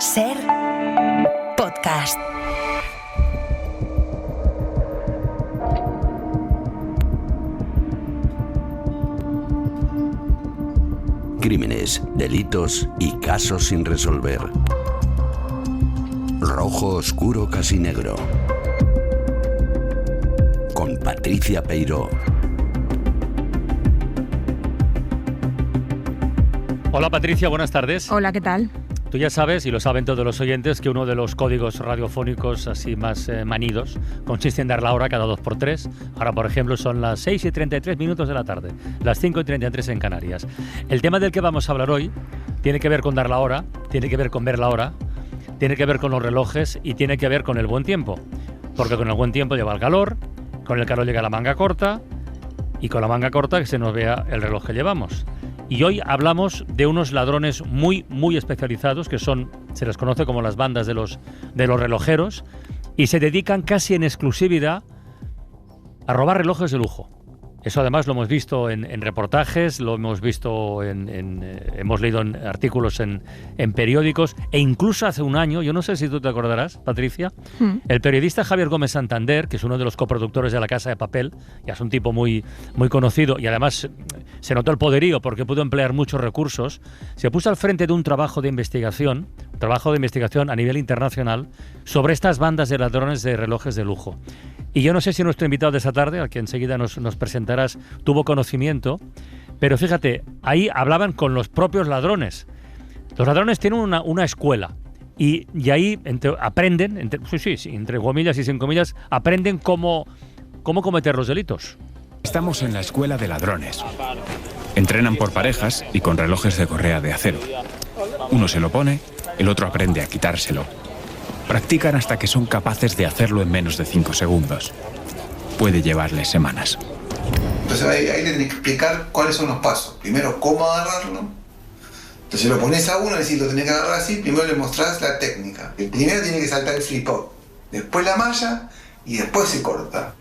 Ser podcast. Crímenes, delitos y casos sin resolver. Rojo oscuro casi negro. Con Patricia Peiró. Hola Patricia, buenas tardes. Hola, ¿qué tal? Tú ya sabes, y lo saben todos los oyentes, que uno de los códigos radiofónicos así más manidos consiste en dar la hora cada 2x3. Ahora, por ejemplo, son las 6:33 de la tarde, las 5:33 en Canarias. El tema del que vamos a hablar hoy tiene que ver con dar la hora, tiene que ver con ver la hora, tiene que ver con los relojes y tiene que ver con el buen tiempo. Porque con el buen tiempo lleva el calor, con el calor llega la manga corta y con la manga corta que se nos vea el reloj que llevamos. Y hoy hablamos de unos ladrones muy especializados que se les conoce como las bandas de los relojeros y se dedican casi en exclusividad a robar relojes de lujo. Eso además lo hemos visto en reportajes, lo hemos visto hemos leído en artículos en periódicos e incluso hace un año, yo no sé si tú te acordarás, Patricia, el periodista Javier Gómez Santander, que es uno de los coproductores de La Casa de Papel, ya es un tipo muy conocido y además se notó el poderío porque pudo emplear muchos recursos, se puso al frente de un trabajo de investigación a nivel internacional sobre estas bandas de ladrones de relojes de lujo. Y yo no sé si nuestro invitado de esta tarde, al que enseguida nos presentarás, tuvo conocimiento, pero fíjate, ahí hablaban con los propios ladrones. Los ladrones tienen una escuela y ahí aprenden, entre comillas y sin comillas, aprenden cómo cometer los delitos. Estamos en la escuela de ladrones. Entrenan por parejas y con relojes de correa de acero. Uno se lo pone, el otro aprende a quitárselo. Practican hasta que son capaces de hacerlo en menos de 5 segundos. Puede llevarles semanas. Entonces ahí le tenés que explicar cuáles son los pasos. Primero, cómo agarrarlo. Entonces lo pones a uno y decís, lo tenés que agarrar así. Primero le mostrás la técnica. El primero tiene que saltar el flip-up. Después la malla y después se corta.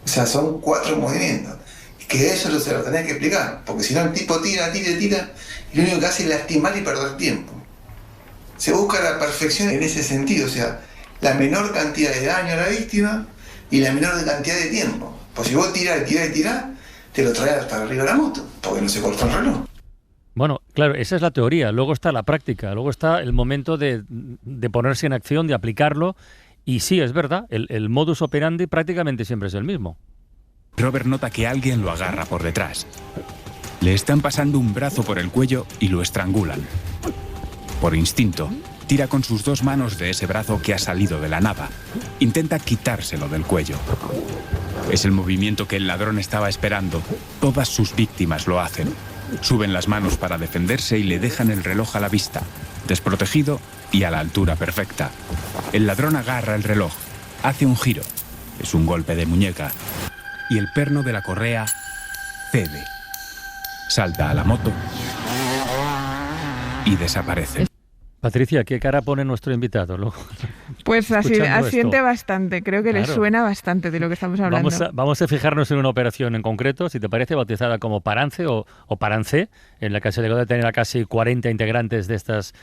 O sea, son 4 movimientos. Y que eso se lo tenés que explicar. Porque si no el tipo tira. Y lo único que hace es lastimar y perder tiempo. Se busca la perfección en ese sentido. O sea, la menor cantidad de daño a la víctima y la menor cantidad de tiempo. Pues si vos tirás, te lo traes hasta arriba de la moto, porque no se corta el reloj. Bueno, claro, esa es la teoría. Luego está la práctica, luego está el momento de ponerse en acción, de aplicarlo. Y sí, es verdad, el modus operandi prácticamente siempre es el mismo. Robert nota que alguien lo agarra por detrás. Le están pasando un brazo por el cuello y lo estrangulan. Por instinto, tira con sus 2 manos de ese brazo que ha salido de la nada. Intenta quitárselo del cuello. Es el movimiento que el ladrón estaba esperando. Todas sus víctimas lo hacen. Suben las manos para defenderse y le dejan el reloj a la vista, desprotegido y a la altura perfecta. El ladrón agarra el reloj, hace un giro. Es un golpe de muñeca. Y el perno de la correa cede. Salta a la moto y desaparece. Patricia, ¿qué cara pone nuestro invitado? Pues asiente bastante, creo que claro. Le suena bastante de lo que estamos hablando. Vamos a fijarnos en una operación en concreto, si te parece, bautizada como Parance o Parance, en la que se llegó a tener a casi 40 integrantes de estas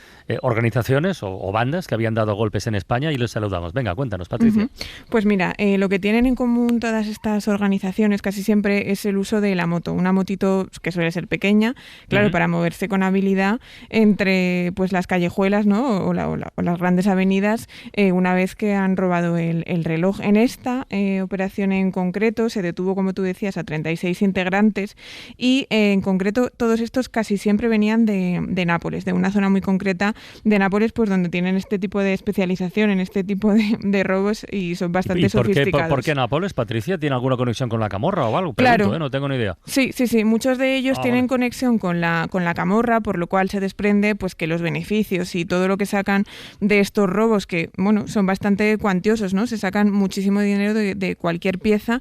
organizaciones o bandas que habían dado golpes en España y los saludamos. Venga, cuéntanos, Patricia. Pues mira, lo que tienen en común todas estas organizaciones casi siempre es el uso de la moto, una motito que suele ser pequeña, claro, para moverse con habilidad entre pues las callejuelas, ¿no? o las grandes avenidas una vez que han robado el reloj. En esta operación en concreto se detuvo, como tú decías, a 36 integrantes y en concreto todos estos casi siempre venían de Nápoles, de una zona muy concreta de Nápoles, pues donde tienen este tipo de especialización en este tipo de robos y son bastante sofisticados. ¿Por qué Nápoles, Patricia? ¿Tiene alguna conexión con la camorra o algo? Pregunto, claro. No tengo ni idea. Sí. Muchos de ellos tienen conexión con la camorra, por lo cual se desprende pues que los beneficios y todo lo que sacan de estos robos, que bueno, son bastante cuantiosos, ¿no? Se sacan muchísimo dinero de cualquier pieza,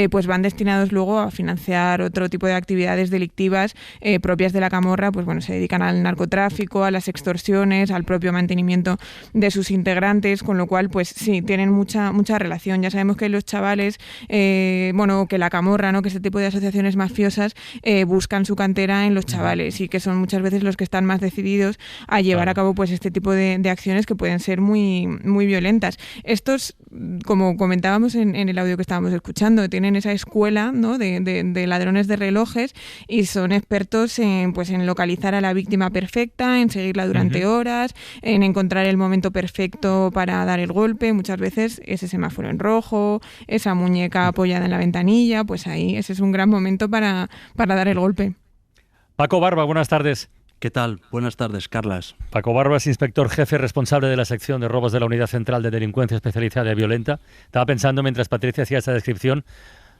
pues van destinados luego a financiar otro tipo de actividades delictivas propias de la camorra. Pues bueno, se dedican al narcotráfico, a las extorsiones, al propio mantenimiento de sus integrantes, con lo cual pues sí, tienen mucha relación. Ya sabemos que los chavales, que la camorra, ¿no? Que este tipo de asociaciones mafiosas buscan su cantera en los chavales y que son muchas veces los que están más decididos a llevar a cabo pues pues este tipo de acciones que pueden ser muy, muy violentas. Estos, como comentábamos en el audio que estábamos escuchando, tienen esa escuela, ¿no?, de ladrones de relojes y son expertos en localizar a la víctima perfecta, en seguirla durante horas, en encontrar el momento perfecto para dar el golpe. Muchas veces ese semáforo en rojo, esa muñeca apoyada en la ventanilla, pues ahí ese es un gran momento para dar el golpe. Paco Barba, buenas tardes. ¿Qué tal? Buenas tardes, Carlas. Paco Barba es inspector jefe responsable de la sección de robos de la Unidad Central de Delincuencia Especializada y Violenta. Estaba pensando mientras Patricia hacía esta descripción,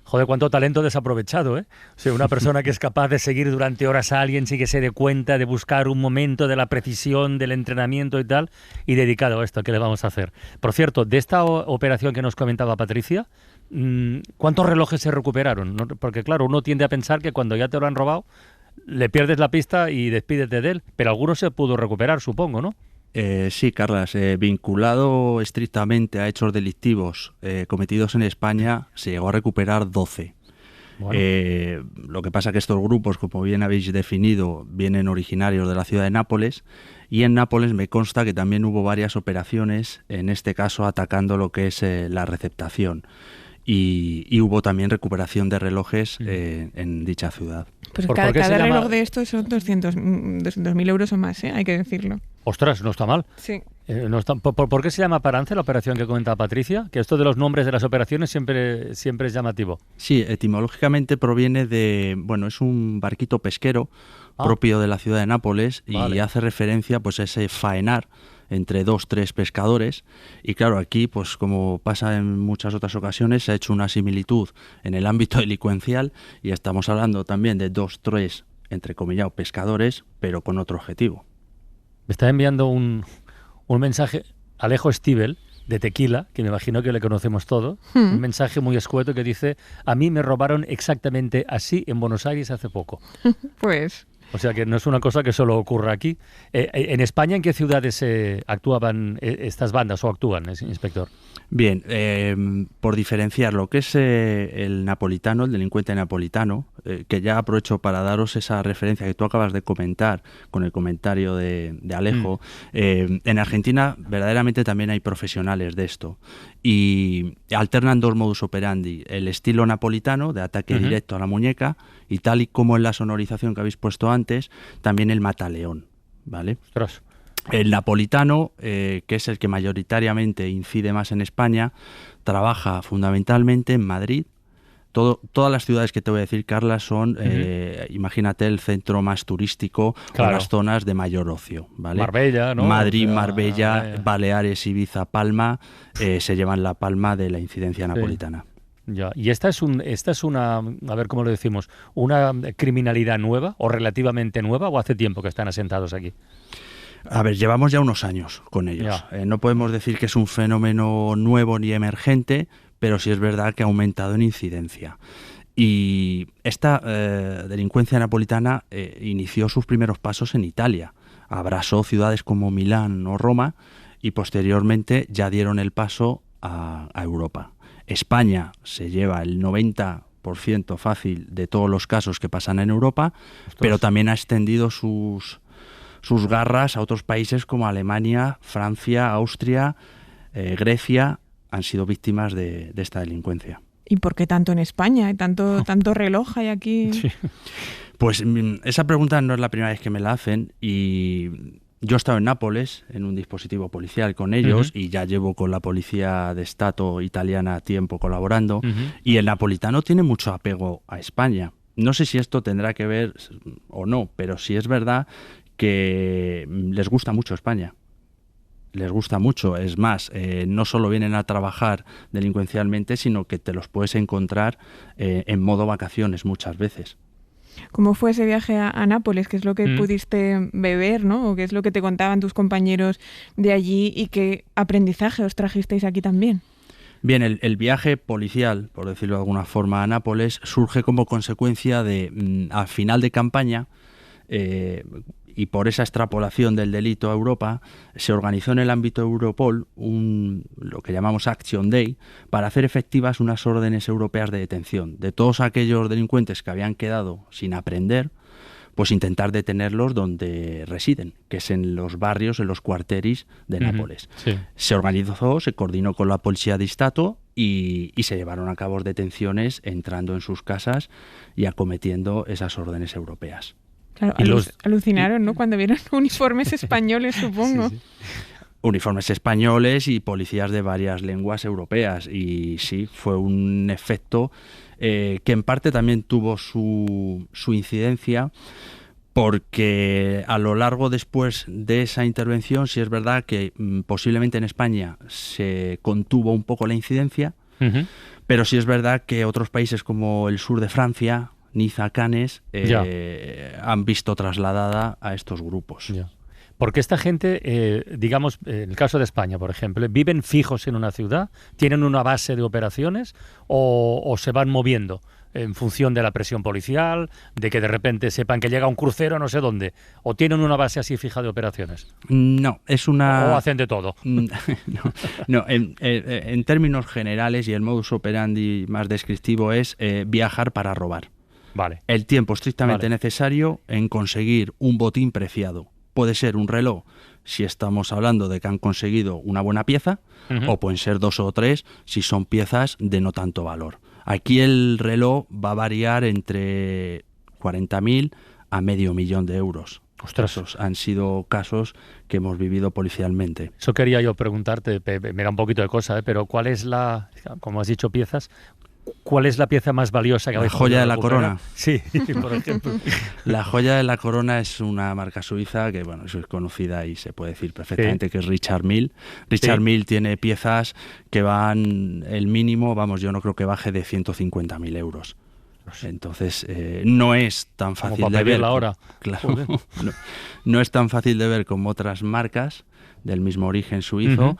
joder, cuánto talento desaprovechado, ¿eh? O sea, una persona que es capaz de seguir durante horas a alguien sin que se dé cuenta, de buscar un momento de la precisión, del entrenamiento y tal, y dedicado a esto, ¿qué le vamos a hacer? Por cierto, de esta operación que nos comentaba Patricia, ¿cuántos relojes se recuperaron? ¿No? Porque claro, uno tiende a pensar que cuando ya te lo han robado, le pierdes la pista y despídete de él, pero alguno se pudo recuperar, supongo, ¿no? Sí, Carlas, vinculado estrictamente a hechos delictivos cometidos en España, se llegó a recuperar 12. Bueno. Lo que pasa que estos grupos, como bien habéis definido, vienen originarios de la ciudad de Nápoles, y en Nápoles me consta que también hubo varias operaciones, en este caso atacando lo que es la receptación. Y hubo también recuperación de relojes en dicha ciudad. Pues cada reloj de estos son 200.000 euros o más, hay que decirlo. Ostras, no está mal. Sí. No está, ¿por qué se llama Parance la operación que comentaba Patricia? Que esto de los nombres de las operaciones siempre es llamativo. Sí, etimológicamente proviene de, es un barquito pesquero propio de la ciudad de Nápoles y hace referencia pues a ese faenar entre 2-3 pescadores, y claro, aquí pues como pasa en muchas otras ocasiones se ha hecho una similitud en el ámbito delincuencial y estamos hablando también de 2-3 entrecomillado pescadores, pero con otro objetivo. Me está enviando un mensaje Alejo Stivel de Tequila, que me imagino que le conocemos todo, un mensaje muy escueto que dice: a mí me robaron exactamente así en Buenos Aires hace poco. Pues... O sea que no es una cosa que solo ocurra aquí. ¿En España en qué ciudades actuaban estas bandas o actúan, inspector? Bien, por diferenciar lo que es el napolitano, el delincuente napolitano, que ya aprovecho para daros esa referencia que tú acabas de comentar con el comentario de Alejo. En Argentina verdaderamente también hay profesionales de esto y alternan dos modus operandi: el estilo napolitano de ataque directo a la muñeca, y tal y como en la sonorización que habéis puesto antes, también el mataleón, ¿vale? Ostras. El napolitano, que es el que mayoritariamente incide más en España, trabaja fundamentalmente en Madrid. Todas las ciudades que te voy a decir, Carla, son, imagínate, el centro más turístico, o las zonas de mayor ocio, ¿vale? Marbella, ¿no? Madrid, Marbella, Baleares, Ibiza, Palma, se llevan la palma de la incidencia napolitana. Ya. Y esta es una, a ver cómo lo decimos, una criminalidad nueva o relativamente nueva, o hace tiempo que están asentados aquí. A ver, llevamos ya unos años con ellos. No podemos decir que es un fenómeno nuevo ni emergente, pero sí es verdad que ha aumentado en incidencia. Y esta delincuencia napolitana inició sus primeros pasos en Italia. Abrazó ciudades como Milán o Roma y posteriormente ya dieron el paso a Europa. España se lleva el 90% fácil de todos los casos que pasan en Europa, pero también ha extendido sus garras a otros países como Alemania, Francia, Austria, Grecia. Han sido víctimas de esta delincuencia. ¿Y por qué tanto en España? ¿Tanto reloj hay aquí? Sí. Pues esa pregunta no es la primera vez que me la hacen, y yo he estado en Nápoles en un dispositivo policial con ellos y ya llevo con la policía de Stato italiana tiempo colaborando, y el napolitano tiene mucho apego a España. No sé si esto tendrá que ver o no, pero sí es verdad que les gusta mucho España. Les gusta mucho. Es más, no solo vienen a trabajar delincuencialmente, sino que te los puedes encontrar en modo vacaciones muchas veces. ¿Cómo fue ese viaje a Nápoles? ¿Qué es lo que pudiste beber, ¿no? ¿O qué es lo que te contaban tus compañeros de allí y qué aprendizaje os trajisteis aquí también? Bien, el viaje policial, por decirlo de alguna forma, a Nápoles surge como consecuencia de, al final de campaña, y por esa extrapolación del delito a Europa, se organizó en el ámbito Europol lo que llamamos Action Day, para hacer efectivas unas órdenes europeas de detención de todos aquellos delincuentes que habían quedado sin aprender, pues intentar detenerlos donde residen, que es en los barrios, en los cuarteris de Nápoles. Sí. Se organizó, se coordinó con la policía di Stato y se llevaron a cabo detenciones entrando en sus casas y acometiendo esas órdenes europeas. Claro, alucinaron, ¿no? Cuando vieron uniformes españoles, supongo. Sí. Uniformes españoles y policías de varias lenguas europeas. Y sí, fue un efecto que en parte también tuvo su incidencia, porque a lo largo después de esa intervención, sí es verdad que posiblemente en España se contuvo un poco la incidencia, pero sí es verdad que otros países como el sur de Francia, Niza, Cannes, han visto trasladada a estos grupos. Ya. Porque esta gente, digamos, en el caso de España, por ejemplo, ¿viven fijos en una ciudad? ¿Tienen una base de operaciones? ¿O se van moviendo en función de la presión policial, de que de repente sepan que llega un crucero no sé dónde? ¿O tienen una base así fija de operaciones? No, es una... ¿O hacen de todo? No, en términos generales, y el modus operandi más descriptivo es viajar para robar. Vale. El tiempo estrictamente necesario en conseguir un botín preciado. Puede ser un reloj, si estamos hablando de que han conseguido una buena pieza, o pueden ser 2 o 3 si son piezas de no tanto valor. Aquí el reloj va a variar entre 40.000 a $500.000 de euros. Ostras. Esos han sido casos que hemos vivido policialmente. Eso quería yo preguntarte, me da un poquito de cosa, pero ¿cuál es como has dicho, piezas? ¿Cuál es la pieza más valiosa que habéis La joya de la recuperar? corona. Sí, por ejemplo. La joya de la corona es una marca suiza que, bueno, eso es conocida y se puede decir perfectamente que es Richard Mille. Richard Mille tiene piezas que van, el mínimo, vamos, yo no creo que baje de 150.000 euros. Entonces, no es tan fácil como de ver. Ahora. Claro, no es tan fácil de ver como otras marcas del mismo origen suizo,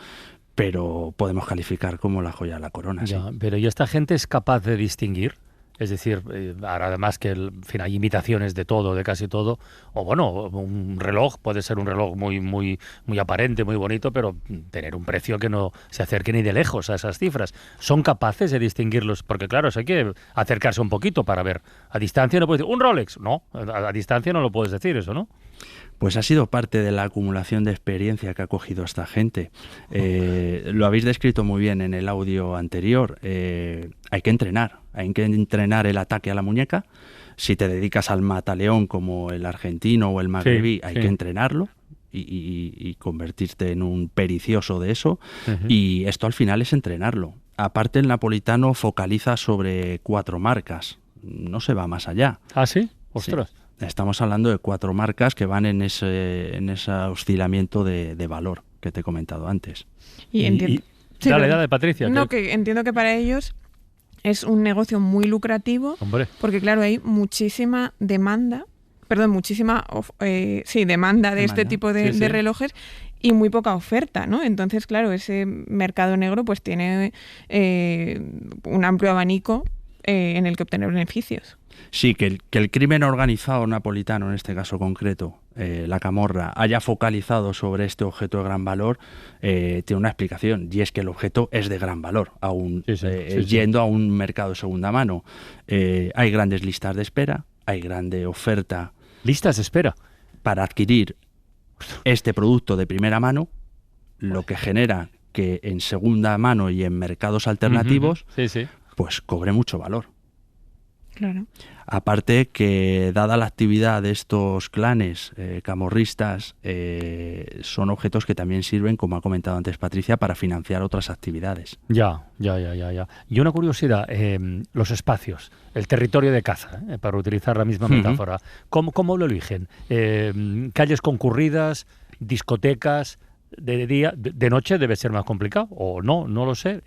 pero podemos calificar como la joya de la corona. Ya, sí. Pero ¿y esta gente es capaz de distinguir? Es decir, ahora además que en fin, hay imitaciones de todo, de casi todo, o bueno, un reloj puede ser un reloj muy aparente, muy bonito, pero tener un precio que no se acerque ni de lejos a esas cifras. ¿Son capaces de distinguirlos? Porque claro, hay que acercarse un poquito para ver. A distancia no puedes decir, ¿un Rolex? No, a distancia no lo puedes decir eso, ¿no? Pues ha sido parte de la acumulación de experiencia que ha cogido esta gente. Lo habéis descrito muy bien en el audio anterior. Hay que entrenar el ataque a la muñeca. Si te dedicas al mataleón como el argentino o el magrebí, hay que entrenarlo y convertirte en un pericioso de eso. Y esto al final es entrenarlo. Aparte, el napolitano focaliza sobre 4 marcas. No se va más allá. ¿Ah, sí? Ostras. Sí. Estamos hablando de 4 marcas que van en ese oscilamiento de valor que te he comentado antes. Y entiendo. Sí, dale, Patricia. No, que entiendo que para ellos es un negocio muy lucrativo. Hombre. Porque claro, hay muchísima demanda de este tipo de relojes y muy poca oferta, ¿no? Entonces, claro, ese mercado negro pues tiene un amplio abanico en el que obtener beneficios. Sí, que el crimen organizado napolitano, en este caso concreto, la camorra, haya focalizado sobre este objeto de gran valor, tiene una explicación, y es que el objeto es de gran valor, aún yendo a un mercado de segunda mano. Hay grandes listas de espera, hay grande oferta. ¿Listas de espera? Para adquirir este producto de primera mano, lo que genera que en segunda mano y en mercados alternativos, pues cobre mucho valor. Claro. Aparte que, dada la actividad de estos clanes camorristas, son objetos que también sirven, como ha comentado antes Patricia, para financiar otras actividades. Ya. Y una curiosidad, los espacios, el territorio de caza, para utilizar la misma metáfora, ¿cómo lo eligen? ¿Calles concurridas, discotecas? ¿De día, de noche debe ser más complicado? ¿O no lo sé?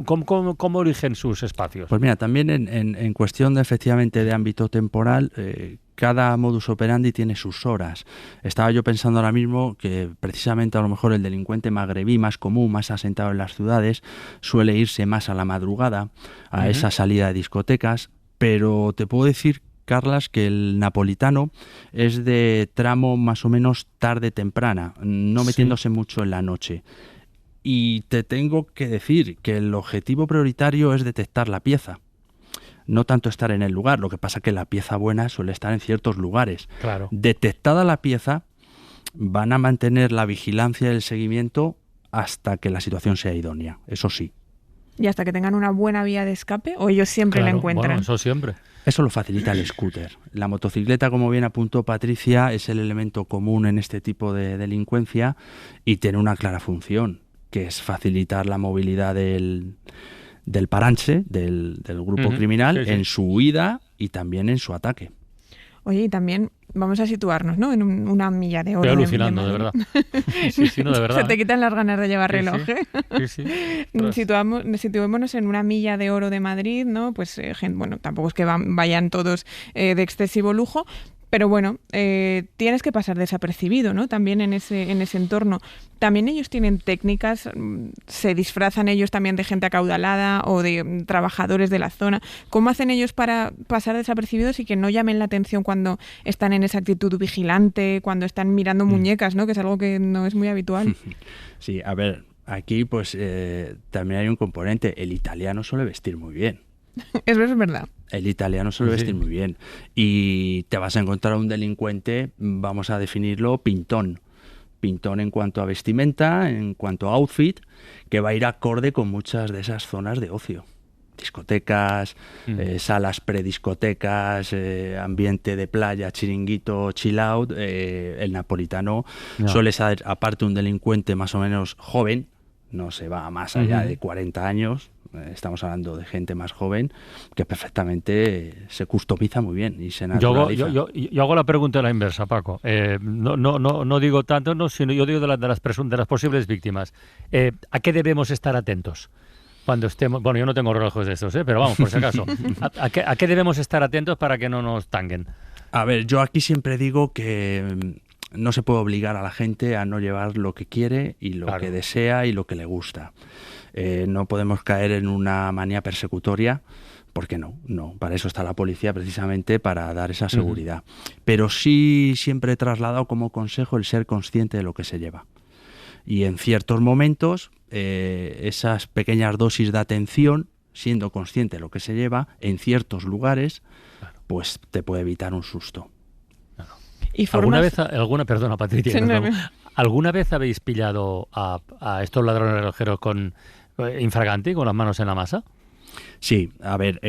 ¿Cómo eligen sus espacios? Pues mira, también en cuestión efectivamente de ámbito temporal, cada modus operandi tiene sus horas. Estaba yo pensando ahora mismo que precisamente a lo mejor el delincuente magrebí más común, más asentado en las ciudades, suele irse más a la madrugada, a esa salida de discotecas, pero te puedo decir, Carlas, que el napolitano es de tramo más o menos tarde-temprana, no metiéndose mucho en la noche. Y te tengo que decir que el objetivo prioritario es detectar la pieza. no tanto estar en el lugar, lo que pasa que la pieza buena suele estar en ciertos lugares. Claro. Detectada la pieza, van a mantener la vigilancia y el seguimiento hasta que la situación sea idónea, eso sí. ¿Y hasta que tengan una buena vía de escape o ellos siempre la encuentran? Bueno, eso siempre. Eso lo facilita el scooter. La motocicleta, como bien apuntó Patricia, es el elemento común en este tipo de delincuencia y tiene una clara función, que es facilitar la movilidad del paranche, del grupo criminal, en su huida y también en su ataque. Oye, y también vamos a situarnos, ¿no? En una milla de oro. Estoy alucinando, de verdad. Sí, no, de verdad. Se te quitan las ganas de llevar reloj, Sí. Situémonos en una milla de oro de Madrid, ¿no? Pues, bueno, tampoco es que vayan todos de excesivo lujo, pero bueno, tienes que pasar desapercibido, ¿no? También en ese entorno. También ellos tienen técnicas, se disfrazan ellos también de gente acaudalada o de trabajadores de la zona. ¿Cómo hacen ellos para pasar desapercibidos y que no llamen la atención cuando están en esa actitud vigilante, cuando están mirando muñecas, ¿no? Que es algo que no es muy habitual. Sí, a ver, aquí pues también hay un componente. El italiano suele vestir muy bien. Eso es verdad. El italiano suele vestir muy bien. Y te vas a encontrar un delincuente, vamos a definirlo, pintón. Pintón en cuanto a vestimenta, en cuanto a outfit, que va a ir acorde con muchas de esas zonas de ocio. Discotecas, salas prediscotecas, ambiente de playa, chiringuito, chill out. El napolitano suele ser, aparte, un delincuente más o menos joven, no se va más allá de 40 años. Estamos hablando de gente más joven que perfectamente se customiza muy bien y se naturaliza. Yo hago la pregunta a la inversa, Paco. No digo tanto, sino yo digo de las posibles víctimas. ¿A qué debemos estar atentos cuando estemos? Bueno, yo no tengo relojes de estos, pero vamos, por si acaso. ¿A qué debemos estar atentos para que no nos tanguen? A ver, yo aquí siempre digo que no se puede obligar a la gente a no llevar lo que quiere y lo que desea y lo que le gusta. No podemos caer en una manía persecutoria, porque no, para eso está la policía, precisamente para dar esa seguridad. Pero sí siempre he trasladado como consejo el ser consciente de lo que se lleva. Y en ciertos momentos, esas pequeñas dosis de atención, siendo consciente de lo que se lleva, en ciertos lugares, pues te puede evitar un susto. Perdona, Patricia, ¿alguna vez habéis pillado a estos ladrones relojeros con infraganti, con las manos en la masa? Sí, a ver,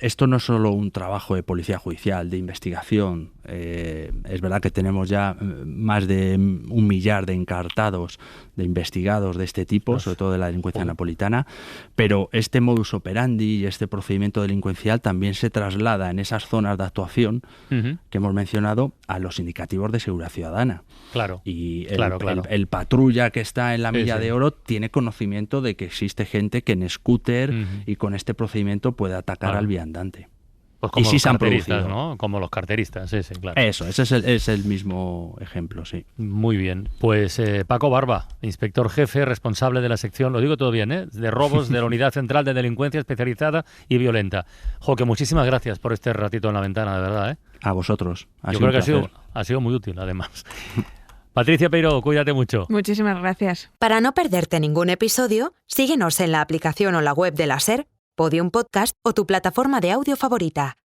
esto no es solo un trabajo de policía judicial, de investigación. Es verdad que tenemos ya más de 1 millar de encartados, de investigados de este tipo, sobre todo de la delincuencia napolitana, pero este modus operandi y este procedimiento delincuencial también se traslada en esas zonas de actuación que hemos mencionado a los indicativos de seguridad ciudadana. Claro. Y el patrulla que está en la milla de oro tiene conocimiento de que existe gente que en scooter y con este procedimiento puede atacar al viandante. Pues como y sí los se han carteristas, producido, ¿no? Como los carteristas, sí, claro. Eso, ese es el mismo ejemplo, sí. Muy bien. Pues Paco Barba, inspector jefe, responsable de la sección, lo digo todo bien, de robos de la Unidad Central de Delincuencia Especializada y Violenta. Que muchísimas gracias por este ratito en la ventana, de verdad, A vosotros. Yo creo que ha sido muy útil, además. Patricia Peiró, cuídate mucho. Muchísimas gracias. Para no perderte ningún episodio, síguenos en la aplicación o la web de la SER, Podium Podcast o tu plataforma de audio favorita.